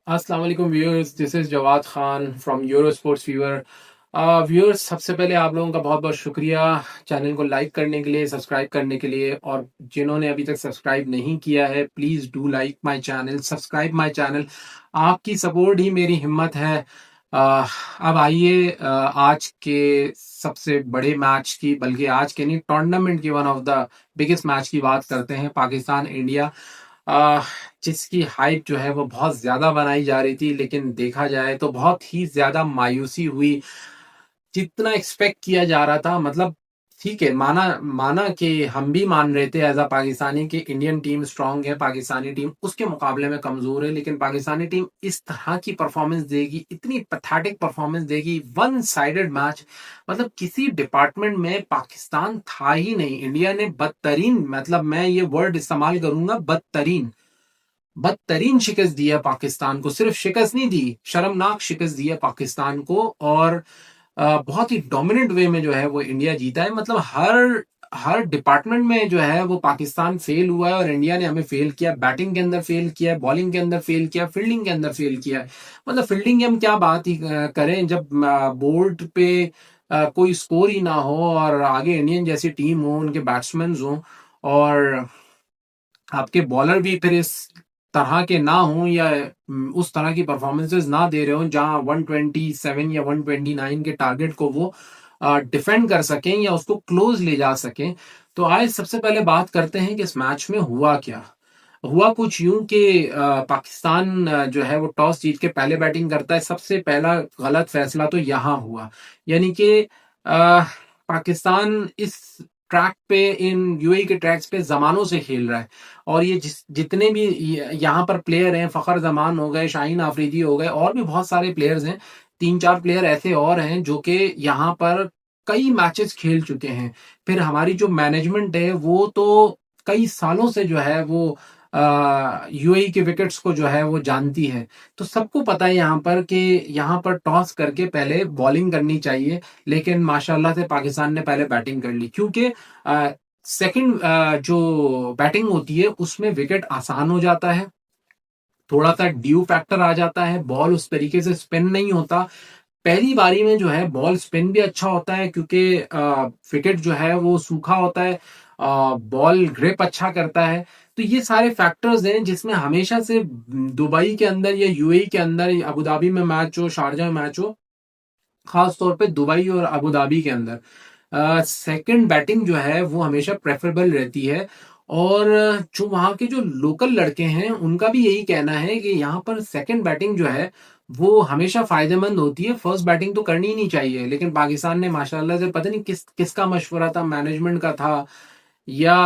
अस्सलाम वालेकुम viewers, this is Jawad Khan from Euro Sports Fever. Viewers, सबसे पहले आप लोगों का बहुत-बहुत शुक्रिया चैनल को लाइक करने के लिए, सब्सक्राइब करने के लिए, और जिन्होंने अभी तक सब्सक्राइब नहीं किया है, please do like my channel, subscribe my channel. आपकी सपोर्ट ही मेरी हिम्मत है। अ, अब आइए आज के सबसे बड़े मैच की, बल्कि आज के नहीं, टूर्नामेंट की one of the biggest match की बात करते हैं, पाकिस्तान इंडिया। अ, जिसकी हाइप जो है वो बहुत ज़्यादा बनाई जा रही थी, लेकिन देखा जाए तो बहुत ही ज़्यादा मायूसी हुई। जितना एक्सपेक्ट किया जा रहा था, मतलब ठीक है, माना माना कि हम भी मान रहे थे एज़ अ पाकिस्तानी कि इंडियन टीम स्ट्रॉन्ग है, पाकिस्तानी टीम उसके मुकाबले में कमज़ोर है, लेकिन पाकिस्तानी टीम इस तरह की परफ़ॉर्मेंस देगी, इतनी पैथेटिक परफ़ॉर्मेंस देगी, वन साइडेड मैच, मतलब किसी डिपार्टमेंट में पाकिस्तान था ही नहीं। इंडिया ने बदतरीन, मतलब मैं ये वर्ड इस्तेमाल करूँगा, बदतरीन शिकस्त दी है पाकिस्तान को। सिर्फ शिकस्त नहीं दी, शर्मनाक शिकस्त दी है पाकिस्तान को। और बहुत ही डोमिनेंट वे में जो है वो इंडिया जीता है। मतलब हर हर डिपार्टमेंट में जो है वो पाकिस्तान फेल हुआ है, और इंडिया ने हमें फेल किया। बैटिंग के अंदर फेल किया है, बॉलिंग के अंदर फेल किया, फील्डिंग के अंदर फेल किया है। मतलब फील्डिंग की हम क्या बात ही करें, जब बोर्ड पे कोई स्कोर ही ना हो और आगे इंडियन जैसी टीम हो, उनके बैट्समैन हो, और आपके बॉलर भी फिर इस तरह के ना हों, या उस तरह की परफॉर्मेंसेस ना दे रहे हों जहां 127 या 129 के टारगेट को वो डिफेंड कर सकें या उसको क्लोज ले जा सकें। तो आज सबसे पहले बात करते हैं कि इस मैच में हुआ क्या। हुआ कुछ यूं कि पाकिस्तान जो है वो टॉस जीत के पहले बैटिंग करता है। सबसे पहला गलत फैसला तो यहाँ हुआ, यानी कि पाकिस्तान इस ट्रैक पे, इन यूएई के ट्रैक्स पे जमानों से खेल रहा है। और ये जितने भी यहाँ पर प्लेयर हैं, फखर जमान हो गए, शाहीन आफरीदी हो गए, और भी बहुत सारे प्लेयर्स हैं। तीन चार प्लेयर ऐसे और हैं जो कि यहाँ पर कई मैचेस खेल चुके हैं। फिर हमारी जो मैनेजमेंट है वो तो कई सालों से जो है वो यूएई के विकेट्स को जो है वो जानती है। तो सबको पता है यहाँ पर कि यहाँ पर टॉस करके पहले बॉलिंग करनी चाहिए, लेकिन माशाल्लाह से पाकिस्तान ने पहले बैटिंग कर ली, क्योंकि सेकंड जो बैटिंग होती है उसमें विकेट आसान हो जाता है, थोड़ा सा ड्यू फैक्टर आ जाता है, बॉल उस तरीके से स्पिन नहीं होता। पहली बारी में जो है बॉल स्पिन भी अच्छा होता है, क्योंकि विकेट जो है वो सूखा होता है, बॉल ग्रिप अच्छा करता है। तो ये सारे फैक्टर्स हैं जिसमें हमेशा से दुबई के अंदर या यूएई के अंदर, या अबू धाबी में मैच हो, शारजा में मैच हो, खास तौर पे दुबई और अबू धाबी के अंदर सेकंड बैटिंग जो है वो हमेशा प्रेफरेबल रहती है। और जो वहाँ के जो लोकल लड़के हैं उनका भी यही कहना है कि यहाँ पर सेकंड बैटिंग जो है वो हमेशा फायदेमंद होती है, फर्स्ट बैटिंग तो करनी ही नहीं चाहिए। लेकिन पाकिस्तान ने माशाल्लाह से, पता नहीं किसका मशवरा था, मैनेजमेंट का था या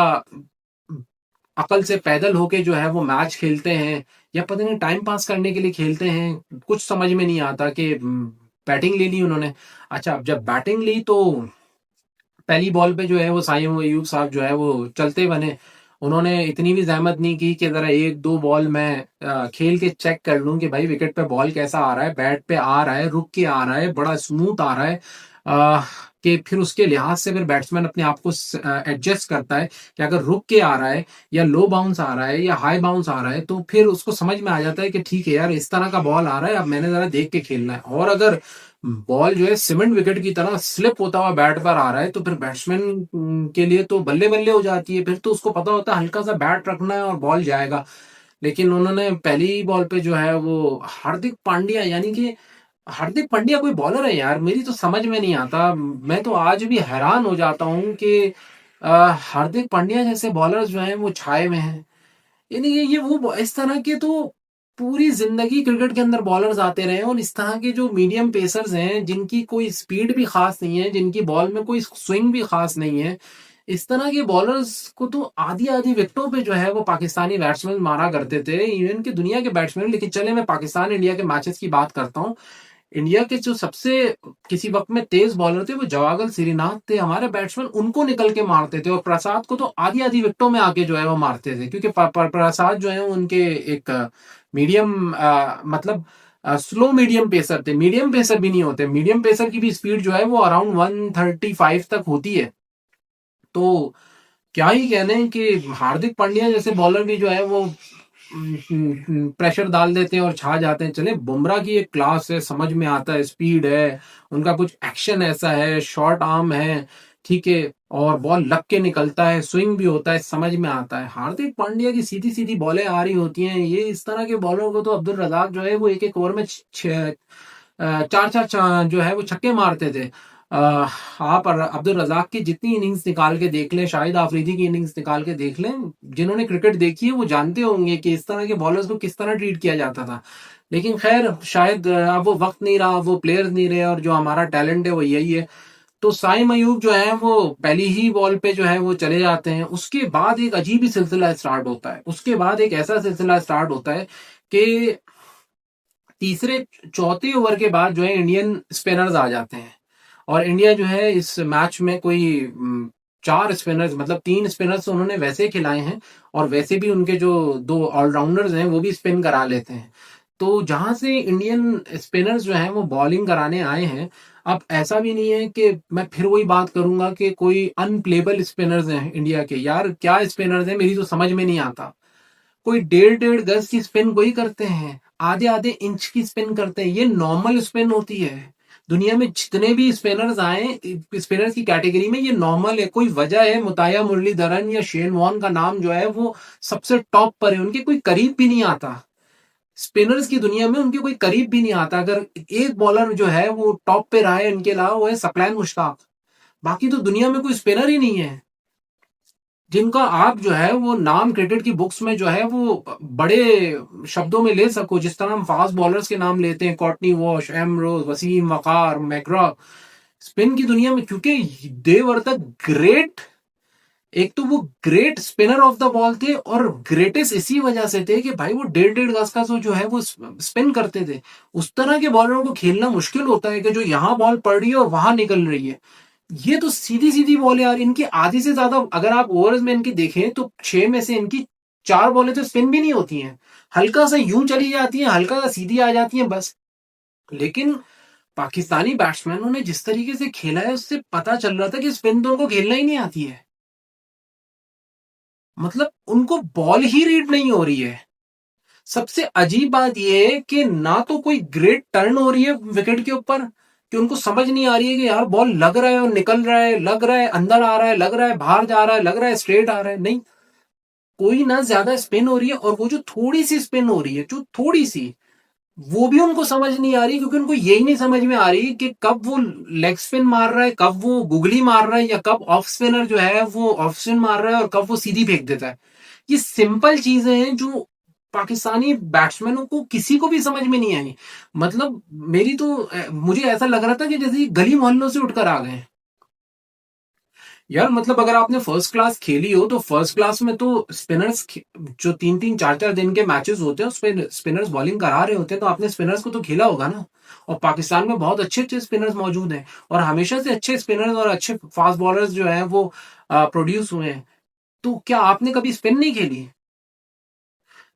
अकल से पैदल होके जो है वो मैच खेलते हैं, या पता नहीं टाइम पास करने के लिए खेलते हैं, कुछ समझ में नहीं आता कि बैटिंग ले ली उन्होंने। अच्छा, अब जब बैटिंग ली तो पहली बॉल पे जो है वो साइम अयूब साहब जो है वो चलते बने। उन्होंने इतनी भी जहमत नहीं की कि जरा एक दो बॉल मैं खेल के चेक कर लूं कि भाई विकेट पे बॉल कैसा आ रहा है, बैट पे आ रहा है, रुक के आ रहा है, बड़ा स्मूथ आ रहा है, आ, कि फिर उसके लिहाज से फिर बैट्समैन अपने आप को एडजस्ट करता है कि अगर रुक के आ रहा है, या लो बाउंस आ रहा है, या हाई बाउंस आ रहा है, तो फिर उसको समझ में आ जाता है कि ठीक है यार, इस तरह का बॉल आ रहा है, अब मैंने जरा देख के खेलना है। और अगर बॉल जो है सीमेंट विकेट की तरह स्लिप होता हुआ बैट पर आ रहा है, तो फिर बैट्समैन के लिए तो बल्ले बल्ले हो जाती है। फिर तो उसको पता होता है हल्का सा बैट रखना है और बॉल जाएगा। लेकिन उन्होंने पहली ही बॉल पे जो है वो हार्दिक पांड्या, यानी कि हार्दिक पांड्या कोई बॉलर है यार, मेरी तो समझ में नहीं आता। मैं तो आज भी हैरान हो जाता हूँ कि हार्दिक पांड्या जैसे बॉलर्स जो हैं वो छाए में हैं। यानी ये वो इस तरह के तो पूरी जिंदगी क्रिकेट के अंदर बॉलर्स आते रहे हैं, और इस तरह के जो मीडियम पेसर्स हैं जिनकी कोई स्पीड भी खास नहीं है, जिनकी बॉल में कोई स्विंग भी खास नहीं है, इस तरह के बॉलर्स को तो आधी आधी विकेटों पे जो है वो पाकिस्तानी बैट्समैन मारा करते थे, इवन के दुनिया के बैट्समैन। लेकिन चले, मैं पाकिस्तान इंडिया के मैचेस की बात करता हूँ। इंडिया के जो सबसे किसी वक्त में तेज बॉलर थे वो जवागल श्रीनाथ थे, हमारे बैट्समैन उनको निकल के मारते थे, और प्रसाद को तो आधी आधी विकेटों में आके जो है वो मारते थे, क्योंकि प्रसाद जो है उनके एक मीडियम, मतलब स्लो मीडियम पेसर थे। मीडियम पेसर भी नहीं होते, मीडियम पेसर की भी स्पीड जो है वो अराउंड 135 तक होती है। तो क्या ही कहने कि हार्दिक पांड्या जैसे बॉलर भी जो है वो प्रेशर डाल देते हैं और छा जाते हैं। चले बुमराह की एक क्लास है, समझ में आता है, स्पीड है, उनका कुछ एक्शन ऐसा है, शॉर्ट आर्म है, ठीक है, और बॉल लग के निकलता है, स्विंग भी होता है, समझ में आता है। हार्दिक पांड्या की सीधी सीधी बॉलें आ रही होती हैं, ये इस तरह के बॉलर को तो अब्दुल रजाक जो है वो एक एक ओवर में चार चार जो है वो छक्के मारते थे। आप अब्दुल रजाक की जितनी इनिंग्स निकाल के देख लें, शाहिद आफरीदी की इनिंग्स निकाल के देख लें, जिन्होंने क्रिकेट देखी है वो जानते होंगे कि इस तरह के बॉलर्स को किस तरह ट्रीट किया जाता था। लेकिन खैर शायद अब वो वक्त नहीं रहा, वो प्लेयर्स नहीं रहे, और जो हमारा टैलेंट है वो यही है। तो साइम अयूब जो है वो पहली ही बॉल पे जो है वो चले जाते हैं। उसके बाद एक अजीब ही सिलसिला स्टार्ट होता है, उसके बाद एक ऐसा सिलसिला स्टार्ट होता है कि तीसरे चौथे ओवर के बाद जो है इंडियन स्पिनर्स आ जाते हैं, और इंडिया जो है इस मैच में कोई चार स्पिनर्स, मतलब तीन स्पिनर्स तो उन्होंने वैसे खिलाए हैं, और वैसे भी उनके जो दो ऑलराउंडर्स हैं वो भी स्पिन करा लेते हैं। तो जहां से इंडियन स्पिनर्स जो हैं वो बॉलिंग कराने आए हैं, अब ऐसा भी नहीं है कि मैं फिर वही बात करूंगा कि कोई अनप्लेबल स्पिनर्स हैं इंडिया के। यार क्या स्पिनर्स हैं, मेरी तो समझ में नहीं आता। कोई डेढ़ डेढ़ गज की स्पिन कोई करते हैं, आधे आधे इंच की स्पिन करते हैं, ये नॉर्मल स्पिन होती है। दुनिया में जितने भी स्पिनर्स आए, स्पिनर्स की कैटेगरी में ये नॉर्मल है। कोई वजह है मुताया मुरलीधरन या शेन वॉर्न का नाम जो है वो सबसे टॉप पर है, उनके कोई करीब भी नहीं आता। स्पिनर्स की दुनिया में उनके कोई करीब भी नहीं आता। अगर एक बॉलर जो है वो टॉप पे रहा है इनके अलावा, वो है सकलैन मुश्ताक। बाकी तो दुनिया में कोई स्पिनर ही नहीं है जिनका आप जो है वो नाम क्रिकेट की बुक्स में जो है वो बड़े शब्दों में ले सको। जिस तरह हम फास्ट बॉलर्स के नाम लेते हैं, कॉटनी वॉश, एमरोज, वसीम, वकार, मैकग्रा, स्पिन की दुनिया में, क्योंकि दे वर द ग्रेट। एक तो वो great spinner of the ball थे, और ग्रेटेस्ट इसी वजह से थे कि भाई वो डेढ़ डेढ़ गज का जो है वो स्पिन करते थे। उस तरह के बॉलरों को खेलना मुश्किल होता है कि जो यहां बॉल पड़ रही है और वहां निकल रही है। ये तो सीधी सीधी बॉल है यार, इनकी आधी से ज्यादा अगर आप ओवर्स में इनकी देखें तो छह में से इनकी चार बॉलें तो स्पिन भी नहीं होती हैं, हल्का सा यूं चली जाती हैं, हल्का सा सीधी आ जाती हैं बस। लेकिन पाकिस्तानी बैट्समैनों ने जिस तरीके से खेला है उससे पता चल रहा था कि स्पिन तो उनको खेलना ही नहीं आती है। मतलब उनको बॉल ही रीड नहीं हो रही है। सबसे अजीब बात यह है कि ना तो कोई ग्रेट टर्न हो रही है विकेट के ऊपर, कि उनको समझ नहीं आ रही है कि यार बॉल लग रहा है और निकल रहा है, लग रहा है अंदर आ रहा है, लग रहा है बाहर जा रहा है, लग रहा है स्ट्रेट आ रहा है, नहीं। कोई ना ज्यादा स्पिन हो रही है, और वो जो थोड़ी सी स्पिन हो रही है, जो थोड़ी सी, वो भी उनको समझ नहीं आ रही, क्योंकि उनको यही नहीं समझ में आ रही कि कब वो लेग स्पिन मार रहा है, कब वो गुगली मार रहा है, या कब ऑफ स्पिनर जो है वो ऑफ स्पिन मार रहा है, और कब वो सीधी फेंक देता है। ये सिंपल चीजें हैं जो पाकिस्तानी बैट्समैनों को किसी को भी समझ में नहीं आई। मतलब मेरी तो मुझे ऐसा लग रहा था कि जैसे गली मोहल्लों से उठकर आ गए यार। मतलब अगर आपने फर्स्ट क्लास खेली हो तो फर्स्ट क्लास में तो स्पिनर्स जो तीन तीन चार चार दिन के मैचेस होते हैं उसमें स्पिनर्स बॉलिंग करा रहे होते हैं, तो आपने स्पिनर्स को तो खेला होगा ना। और पाकिस्तान में बहुत अच्छे अच्छे स्पिनर्स मौजूद हैं, और हमेशा से अच्छे स्पिनर्स और अच्छे फास्ट बॉलर्स जो हैं वो प्रोड्यूस हुए हैं। तो क्या आपने कभी स्पिन नहीं खेली?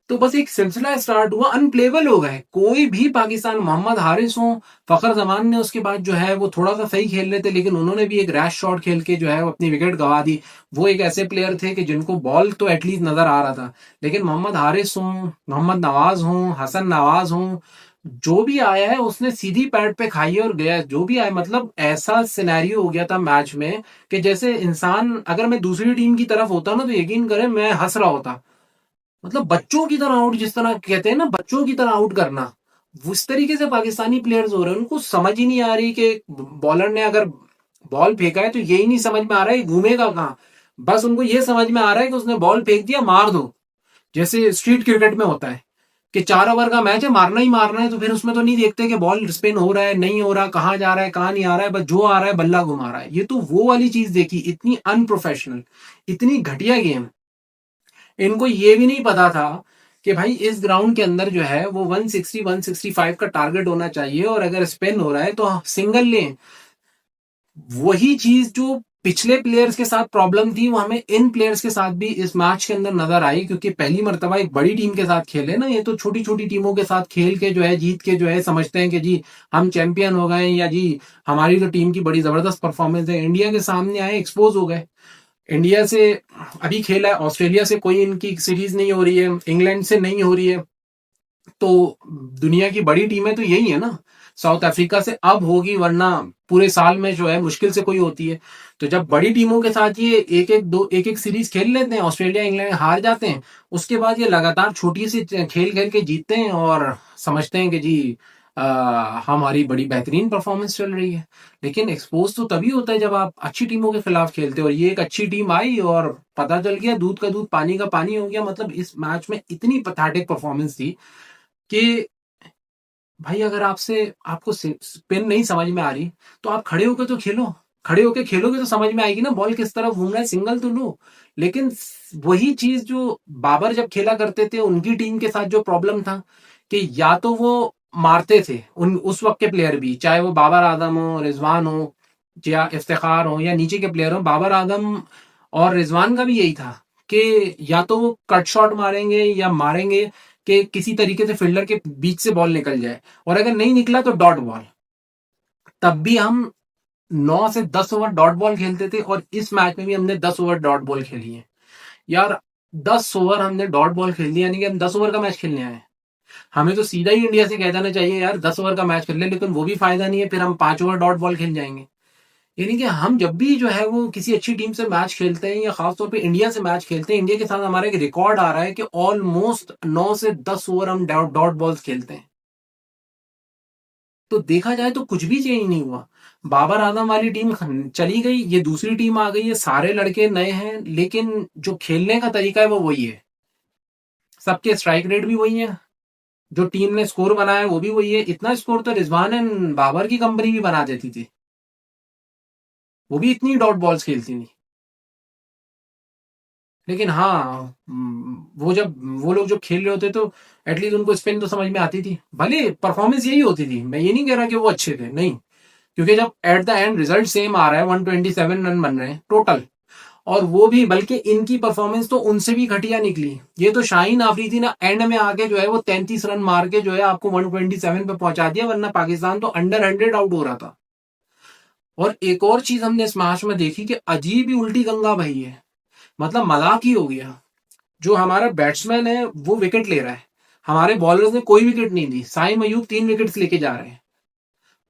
तो बस एक सिलसिला स्टार्ट हुआ, अनप्लेबल हो गए कोई भी पाकिस्तान। मोहम्मद हारिस हो, फखर जमान ने उसके बाद जो है वो थोड़ा सा सही खेल रहे थे, लेकिन उन्होंने भी एक रैश शॉट खेल के जो है वो अपनी विकेट गंवा दी। वो एक ऐसे प्लेयर थे कि जिनको बॉल तो एटलीस्ट नजर आ रहा था। लेकिन मोहम्मद हारिस हो, मोहम्मद नवाज हो, हसन नवाज हो, जो भी आया है उसने सीधी पैड पे खाई है और गया। जो भी आया, मतलब ऐसा सिनेरियो हो गया था मैच में कि जैसे इंसान, अगर मैं दूसरी टीम की तरफ होता ना तो यकीन करें मैं हंस रहा होता। मतलब बच्चों की तरह आउट, जिस तरह कहते हैं ना बच्चों की तरह आउट करना, उस तरीके से पाकिस्तानी प्लेयर्स हो रहे हैं। उनको समझ ही नहीं आ रही कि बॉलर ने अगर बॉल फेंका है तो यही नहीं समझ में आ रहा है घूमेगा कहाँ। बस उनको ये समझ में आ रहा है कि उसने बॉल फेंक दिया, मार दो। जैसे स्ट्रीट क्रिकेट में होता है कि 4 ओवर का मैच है, मारना ही मारना है, तो फिर उसमें तो नहीं देखते कि बॉल स्पिन हो रहा है नहीं हो रहा, कहाँ जा रहा है कहाँ नहीं आ रहा है, बस जो आ रहा है बल्ला घुमा रहा है। ये तो वो वाली चीज देखी, इतनी अनप्रोफेशनल, इतनी घटिया गेम। इनको ये भी नहीं पता था कि भाई इस ग्राउंड के अंदर जो है वो 160 165 का टारगेट होना चाहिए, और अगर स्पिन हो रहा है तो सिंगल लें। वही चीज जो पिछले प्लेयर्स के साथ प्रॉब्लम थी वो हमें इन प्लेयर्स के साथ भी इस मैच के अंदर नजर आई, क्योंकि पहली मर्तबा एक बड़ी टीम के साथ खेले ना। ये तो छोटी छोटी टीमों के साथ खेल के जो है जीत के जो है समझते हैं कि जी हम चैंपियन हो गए, या जी हमारी तो टीम की बड़ी जबरदस्त परफॉर्मेंस है। इंडिया के सामने आए, एक्सपोज हो गए। इंडिया से अभी खेला है, ऑस्ट्रेलिया से कोई इनकी सीरीज नहीं हो रही है, इंग्लैंड से नहीं हो रही है। तो दुनिया की बड़ी टीमें तो यही है ना, साउथ अफ्रीका से अब होगी, वरना पूरे साल में जो है मुश्किल से कोई होती है। तो जब बड़ी टीमों के साथ ये एक एक सीरीज खेल लेते हैं, ऑस्ट्रेलिया इंग्लैंड हार जाते हैं, उसके बाद ये लगातार छोटी सी खेल खेल के जीतते हैं और समझते हैं कि जी हमारी बड़ी बेहतरीन परफॉर्मेंस चल रही है। लेकिन एक्सपोज तो तभी होता है जब आप अच्छी टीमों के खिलाफ खेलते हो, और ये एक अच्छी टीम आई और पता चल गया दूध का दूध पानी का पानी हो गया। मतलब इस मैच में इतनी पैथेटिक परफॉर्मेंस थी कि भाई अगर आपको स्पिन नहीं समझ में आ रही, तो आप खड़े होकर तो खेलो, खड़े होकर खेलोगे तो समझ में आएगी ना बॉल किस तरफ घूम रहा है, सिंगल तो लो। लेकिन वही चीज जो बाबर जब खेला करते थे, उनकी टीम के साथ जो प्रॉब्लम था कि या तो वो मारते थे, उन उस वक्त के प्लेयर भी, चाहे वो बाबर आजम हो, रिजवान हो, या इफ्तिखार हो, या नीचे के प्लेयर हो, बाबर आजम और रिजवान का भी यही था कि या तो वो कट शॉट मारेंगे या मारेंगे कि किसी तरीके से फील्डर के बीच से बॉल निकल जाए, और अगर नहीं निकला तो डॉट बॉल। तब भी हम 9 से 10 ओवर डॉट बॉल खेलते थे, और इस मैच में भी हमने 10 ओवर डॉट बॉल खेली है यार। 10 ओवर हमने डॉट बॉल खेल ली, यानी कि हम 10 ओवर का मैच खेलने आए हैं। हमें तो सीधा ही इंडिया से कह देना चाहिए यार 10 ओवर का मैच खेल ले, लेकिन वो भी फायदा नहीं है, फिर हम 5 ओवर डॉट बॉल खेल जाएंगे। यानी कि हम जब भी जो है वो किसी अच्छी टीम से मैच खेलते हैं, या खासतौर पे इंडिया से मैच खेलते हैं, इंडिया के साथ हमारा एक रिकॉर्ड आ रहा है कि ऑलमोस्ट 9 से 10 ओवर हम डॉट बॉल्स खेलते हैं। तो देखा जाए तो कुछ भी चेंज नहीं हुआ। बाबर आजम वाली टीम चली गई, ये दूसरी टीम आ गई है, सारे लड़के नए हैं, लेकिन जो खेलने का तरीका है वो वही है। सबके स्ट्राइक रेट भी वही है, जो टीम ने स्कोर बनाया है वो भी वही है। इतना स्कोर तो रिजवान एंड बाबर की कंपनी भी बना देती थी, वो भी इतनी डॉट बॉल्स खेलती थी। लेकिन हाँ, वो लोग जो खेल रहे होते तो एटलीस्ट उनको स्पिन तो समझ में आती थी, भले परफॉर्मेंस यही होती थी। मैं ये नहीं कह रहा कि वो अच्छे थे, नहीं, क्योंकि जब at the end result same आ रहा है, 127 रन बन रहे हैं टोटल, और वो भी बल्कि इनकी परफॉर्मेंस तो उनसे भी घटिया निकली। ये तो शाहीन आफरीदी ना एंड में आके जो है वो 33 रन मार के जो है आपको 127 पे पहुंचा दिया, वरना पाकिस्तान तो अंडर 100 आउट हो रहा था। और एक और चीज हमने इस मैच में देखी कि अजीब ही उल्टी गंगा बही है, मतलब मजाक ही हो गया। जो हमारा बैट्समैन है वो विकेट ले रहा है, हमारे बॉलर्स ने कोई विकेट नहीं ली, साइम अयूब 3 विकेट्स लेके जा रहे हैं,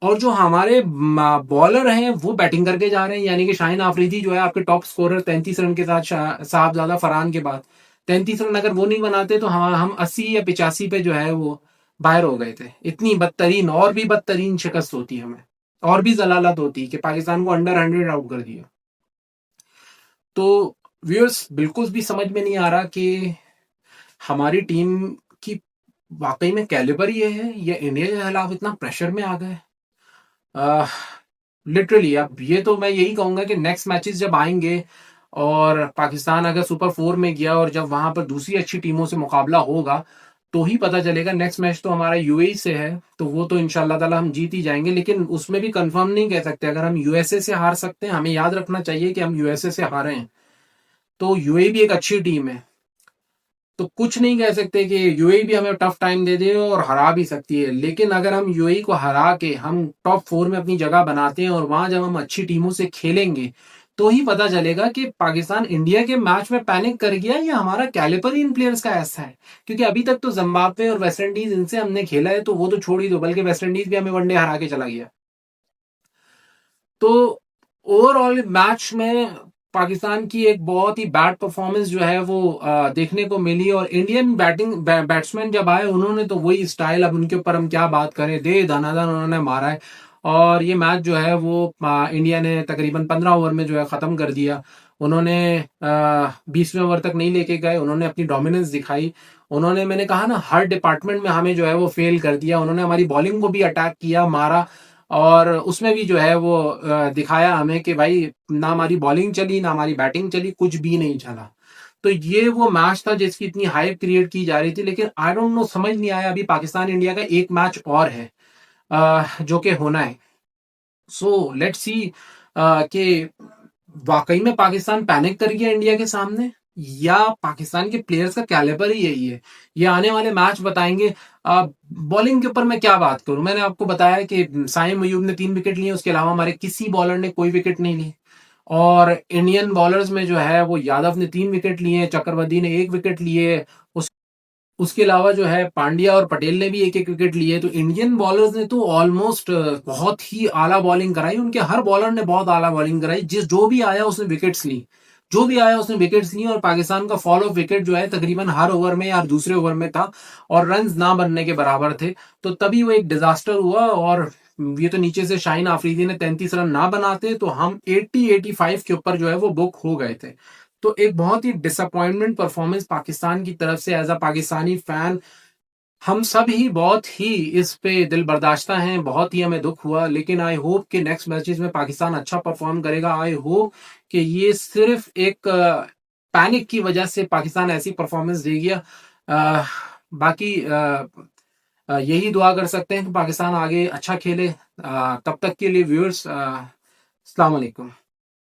और जो हमारे बॉलर हैं वो बैटिंग करके जा रहे हैं। यानी कि शाहीन आफरीदी जो है आपके टॉप स्कोरर 33 रन के साथ, साहबजादा फरहान के बाद 33 रन अगर वो नहीं बनाते तो हम 80 या 85 पे जो है वो बाहर हो गए थे। इतनी बदतरीन, और भी बदतरीन शिकस्त होती है हमें, और भी जलालत होती कि पाकिस्तान को अंडर 100 आउट कर दिया। तो व्यूअर्स, बिल्कुल भी समझ में नहीं आ रहा कि हमारी टीम की वाकई में कैलिबर ये है, या इंडिया के खिलाफ इतना प्रेशर में आ गए। लिटरली अब ये तो मैं यही कहूंगा कि नेक्स्ट मैचेस जब आएंगे, और पाकिस्तान अगर सुपर 4 में गया, और जब वहां पर दूसरी अच्छी टीमों से मुकाबला होगा, तो ही पता चलेगा। नेक्स्ट मैच तो हमारा यूएई से है, तो वो तो इंशाल्लाह ताला हम जीत ही जाएंगे, लेकिन उसमें भी कंफर्म नहीं कह सकते। अगर हम यूएसए से हार सकते हैं, हमें याद रखना चाहिए कि हम यूएसए से हारे हैं, तो यूएई भी एक अच्छी टीम है। तो कुछ नहीं कह सकते कि यूएई भी हमें टफ टाइम दे दे और हरा भी सकती है, लेकिन अगर हम यूएई को हरा के हम टॉप 4 में अपनी जगह बनाते हैं, और वहां जब हम अच्छी टीमों से खेलेंगे, तो ही पता चलेगा कि पाकिस्तान इंडिया के मैच में पैनिक कर गया, या हमारा कैलिबर इन प्लेयर्स का ऐसा है। क्योंकि अभी तक तो जिम्बाब्वे और वेस्ट इंडीज, इनसे हमने खेला है, तो वो तो छोड़ ही दो, बल्कि वेस्ट इंडीज भी हमें वनडे हरा के चला गया। तो ओवरऑल मैच में पाकिस्तान की एक बहुत ही बैड परफॉर्मेंस जो है वो देखने को मिली, और इंडियन बैट्समैन जब आए, उन्होंने तो वही स्टाइल, अब उनके ऊपर हम क्या बात करें, दे धनाधन उन्होंने मारा है। और ये मैच जो है वो इंडिया ने तकरीबन 15 ओवर में जो है ख़त्म कर दिया। उन्होंने 20वें ओवर तक नहीं लेके गए, उन्होंने अपनी डोमिनेंस दिखाई। उन्होंने, मैंने कहा ना, हर डिपार्टमेंट में हमें जो है वो फेल कर दिया। उन्होंने हमारी बॉलिंग को भी अटैक किया, मारा, और उसमें भी जो है वो दिखाया हमें कि भाई ना हमारी बॉलिंग चली ना हमारी बैटिंग चली, कुछ भी नहीं चला। तो ये वो मैच था जिसकी इतनी हाइप क्रिएट की जा रही थी, लेकिन आई डोंट नो, समझ नहीं आया। अभी पाकिस्तान इंडिया का एक मैच और है जो कि होना है। सो लेट्स सी कि वाकई में पाकिस्तान पैनिक कर गया इंडिया के सामने, या पाकिस्तान के प्लेयर्स का कैलिबर ही यही है। ये आने वाले मैच बताएंगे। बॉलिंग के ऊपर मैं क्या बात करूं, मैंने आपको बताया कि साइम अयूब ने 3 विकेट लिए, उसके अलावा हमारे किसी बॉलर ने कोई विकेट नहीं ली। और इंडियन बॉलर्स में जो है वो यादव ने 3 विकेट लिए, चक्रवर्ती ने 1 विकेट लिए, उसके अलावा जो है पांड्या और पटेल ने भी 1-1 विकेट लिए। तो इंडियन बॉलर्स ने तो ऑलमोस्ट बहुत ही आला बॉलिंग कराई, उनके हर बॉलर ने बहुत आला बॉलिंग कराई, जो भी आया उसने विकेट्स ली, जो भी आया उसने विकेट्स ली। और पाकिस्तान का फॉल ऑफ विकेट जो है तकरीबन हर ओवर में या दूसरे ओवर में था, और रन ना बनने के बराबर थे। तो तभी वो एक डिजास्टर हुआ। और ये तो नीचे से शाहीन आफरीदी ने 33 रन ना बनाते तो हम 80-85 के ऊपर जो है वो बुक हो गए थे। तो एक बहुत ही डिसअपॉइंटमेंट परफॉर्मेंस पाकिस्तान की तरफ से। एज अ पाकिस्तानी फैन हम सब ही बहुत ही इस पे दिल बर्दाश्ता हैं, बहुत ही हमें दुख हुआ। लेकिन आई होप कि नेक्स्ट मैचेस में पाकिस्तान अच्छा परफॉर्म करेगा। आई होप कि ये सिर्फ एक पैनिक की वजह से पाकिस्तान ऐसी परफॉर्मेंस देगी। बाकी यही दुआ कर सकते हैं कि पाकिस्तान आगे अच्छा खेले। तब तक के लिए व्यूअर्स, अस्सलाम वालेकुम।